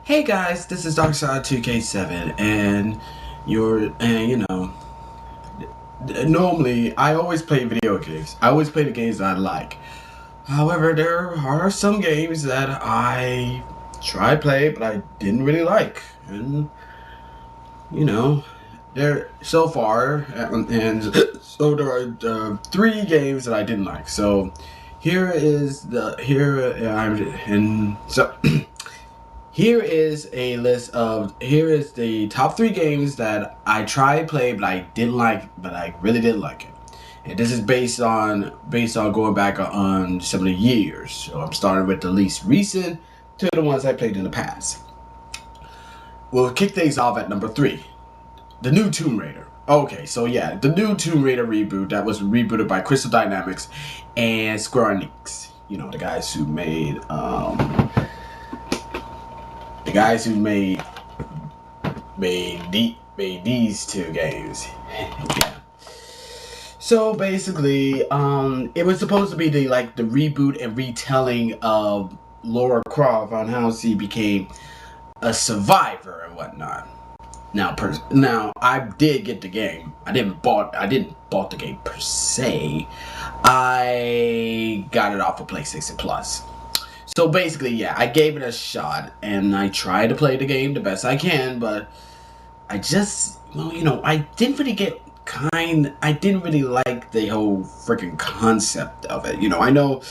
Hey guys, this is Darkshadow2k7, and normally I always play video games. I always play the games that I like. However, there are some games that I try to play, but I didn't really like, and you know, there so far, and so there are three games that I didn't like. So here is the here I'm and so. Here is a list of here is the top three games that I tried to play but I didn't like, but I really didn't like it. And this is based on going back on some of the years. So I'm starting with the least recent to the ones I played in the past. We'll kick things off at number 3. The new Tomb Raider. Okay, so yeah, the new Tomb Raider reboot that was rebooted by Crystal Dynamics and Square Enix. You know, the guys who made made these two games. Yeah. So basically, it was supposed to be the reboot and retelling of Lara Croft on how she became a survivor and whatnot. Now I did get the game. I didn't bought the game per se. I got it off of PlayStation Plus. So basically, yeah, I gave it a shot, and I tried to play the game the best I can, but I just, I didn't really like the whole freaking concept of it. I know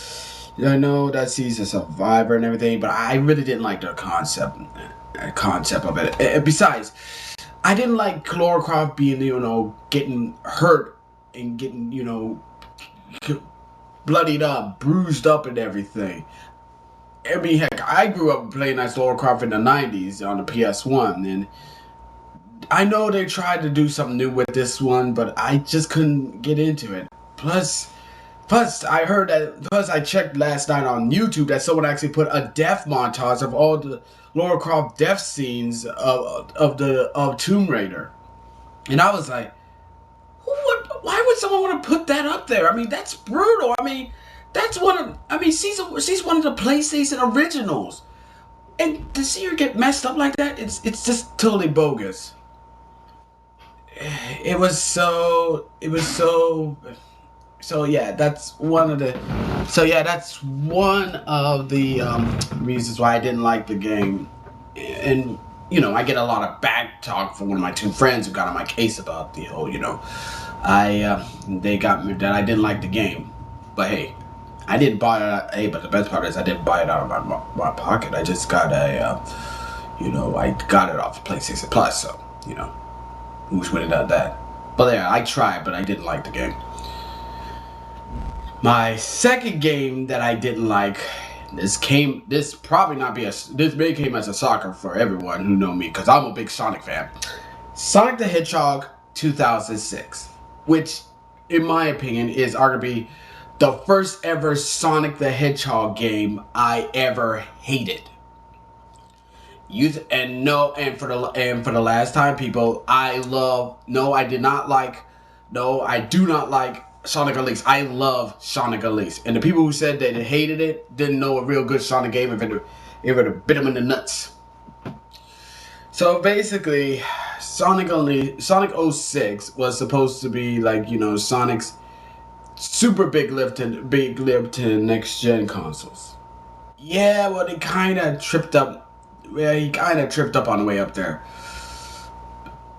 that she's a survivor and everything, but I really didn't like the concept of it. And besides, I didn't like Lara Croft being, getting hurt and getting, bloodied up, bruised up and everything. I mean, heck, I grew up playing as Lara Croft in the 90s on the PS1, and I know they tried to do something new with this one, but I just couldn't get into it. Plus, I checked last night on YouTube that someone actually put a death montage of all the Lara Croft death scenes of Tomb Raider, and I was like, why would someone want to put that up there? I mean, that's brutal. I mean, she's one of the PlayStation originals, and to see her get messed up like that, it's just totally bogus. It was so. So yeah, that's one of the. So yeah, that's one of the reasons why I didn't like the game, and I get a lot of back talk from one of my two friends who got on my case about the whole. They got me that I didn't like the game, but hey. I didn't buy it. Hey, but the best part is I didn't buy it out of my pocket. I just got I got it off of PlayStation Plus. So who's winning at that? But yeah, I tried, but I didn't like the game. My second game that I didn't like. This may came as a shocker for everyone who know me because I'm a big Sonic fan. Sonic the Hedgehog 2006, which, in my opinion, is arguably the first ever Sonic the Hedgehog game I ever hated. For the last time, people, I do not like Sonic Unleashed. I love Sonic Unleashed, and the people who said that they hated it didn't know a real good Sonic game if it would have bit them in the nuts. So basically, Sonic '06 was supposed to be Sonic's super big lift to next gen consoles. Yeah, well, he kind of tripped up. Yeah, he kind of tripped up on the way up there.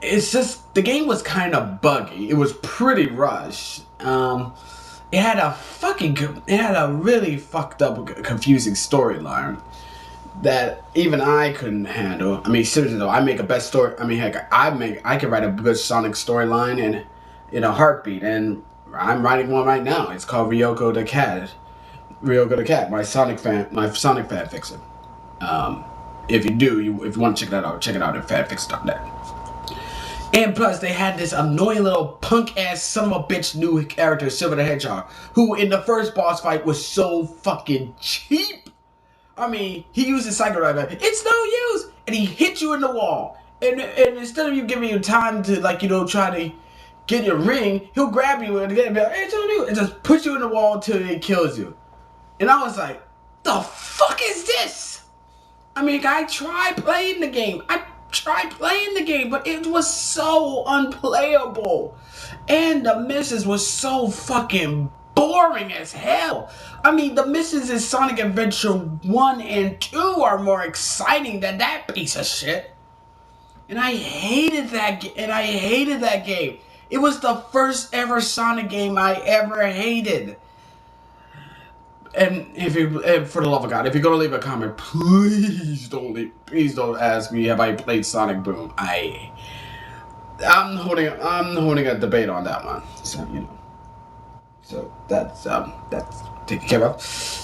It's just the game was kind of buggy. It was pretty rushed. It had a really fucked up, confusing storyline that even I couldn't handle. I mean, seriously though, I make a best story. I mean, heck, I can write a good Sonic storyline in a heartbeat, and I'm writing one right now. It's called Ryoko the Cat. My Sonic fan fiction. If you want to check it out at fanfiction.net. And plus, they had this annoying little punk ass son of a bitch new character, Silver the Hedgehog, who in the first boss fight was so fucking cheap. I mean, he used his Psycho Drive. It's no use, and he hit you in the wall. And instead of you giving you time to try to get your ring, he'll grab you and be like, hey, and just push you in the wall till he kills you. And I was like, the fuck is this? I mean, I tried playing the game. But it was so unplayable. And the missions was so fucking boring as hell. I mean, the missions in Sonic Adventure 1 and 2 are more exciting than that piece of shit. And I hated that game. It was the first ever Sonic game I ever hated. And for the love of God, if you're gonna leave a comment, please don't ask me have I played Sonic Boom. I'm holding a debate on that one. So you know. So that's taken care of.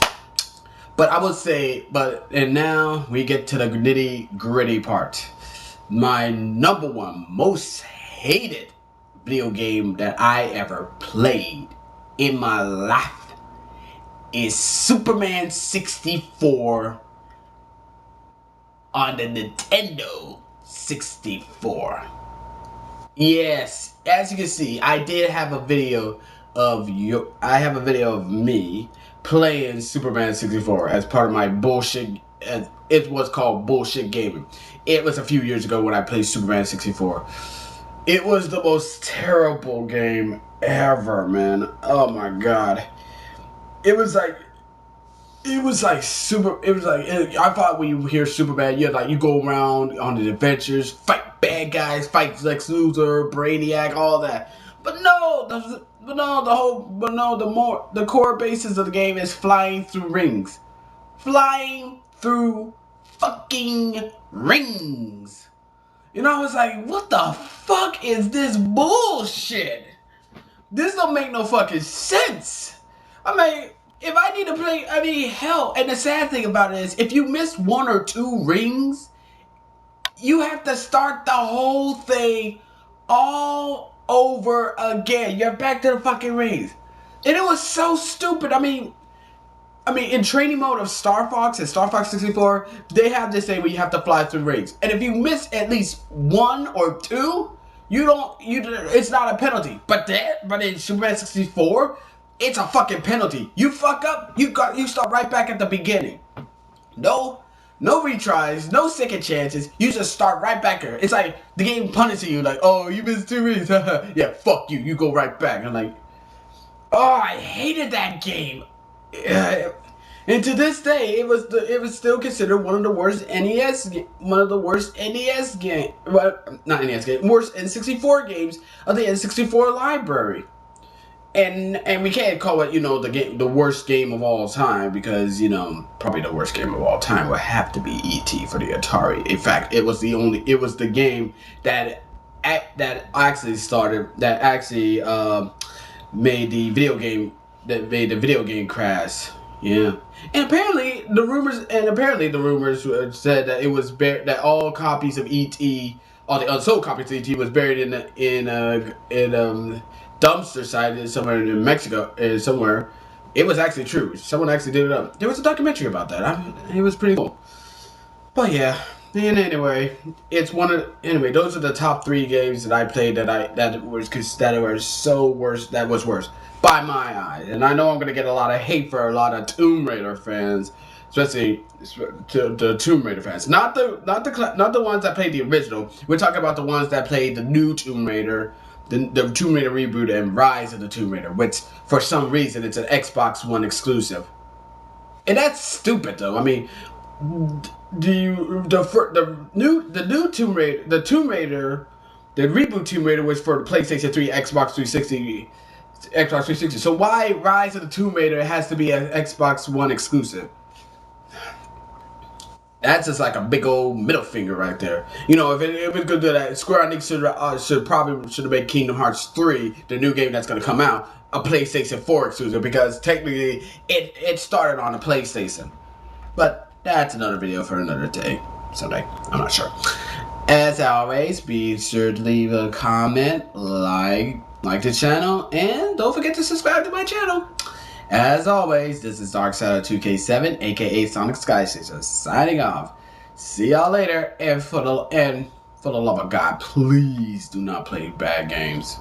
But I would say, and now we get to the nitty gritty part. My number one most hated video game that I ever played in my life is Superman 64 on the Nintendo 64. Yes, as you can see, I did have a video of me playing Superman 64 as part of my bullshit. It was called bullshit gaming. It was a few years ago when I played Superman 64. It was the most terrible game ever, man. Oh my god. I thought when you hear Superman, you go around on the adventures, fight bad guys, fight Lex Luthor, Brainiac, all that. But no, the core basis of the game is flying through rings. Flying through fucking rings. You know, I was like, what the fuck is this bullshit? This don't make no fucking sense. I mean, if I need to play, hell, and the sad thing about it is, if you miss 1 or 2 rings, you have to start the whole thing all over again. You're back to the fucking rings. And it was so stupid. I mean, in training mode of Star Fox and Star Fox 64, they have this thing where you have to fly through rings. And if you miss at least 1 or 2, it's not a penalty. But in Superman 64, it's a fucking penalty. You fuck up, you start right back at the beginning. No retries, no second chances. You just start right back there. It's like the game punishing you, like, oh, you missed 2 rings. Yeah, fuck you. You go right back. I'm like, oh, I hated that game. And to this day, it was still considered one of the worst NES worst N64 games of the N64 library. And we can't call it, the worst game of all time, because, probably the worst game of all time would have to be E.T. for the Atari. In fact, it was the game that actually made the video game crash. Yeah. And apparently the rumors said that it was that all copies of E.T., all the unsold copies of E.T. was buried in dumpster site somewhere in Mexico, somewhere. It was actually true. Someone actually did it up. There was a documentary about that. It was pretty cool. But yeah. And anyway, those are the top 3 games that I played that was worse by my eyes. And I know I'm gonna get a lot of hate for a lot of Tomb Raider fans, especially the Tomb Raider fans. Not the ones that played the original. We're talking about the ones that played the new Tomb Raider. The Tomb Raider Reboot and Rise of the Tomb Raider, which for some reason it's an Xbox One exclusive. And that's stupid though. I mean, the new Tomb Raider, the Reboot Tomb Raider was for the PlayStation 3, Xbox 360. So why Rise of the Tomb Raider has to be an Xbox One exclusive? That's just like a big old middle finger right there. If it's gonna do that, Square Enix should have made Kingdom Hearts 3, the new game that's gonna come out, a PlayStation 4 exclusive, because technically it started on a PlayStation. But that's another video for another day, someday. I'm not sure. As always, be sure to leave a comment, like the channel, and don't forget to subscribe to my channel. As always, this is Darkshadow2k7, aka Sonic Skyschaser, signing off. See y'all later, and for the love of God, please do not play bad games.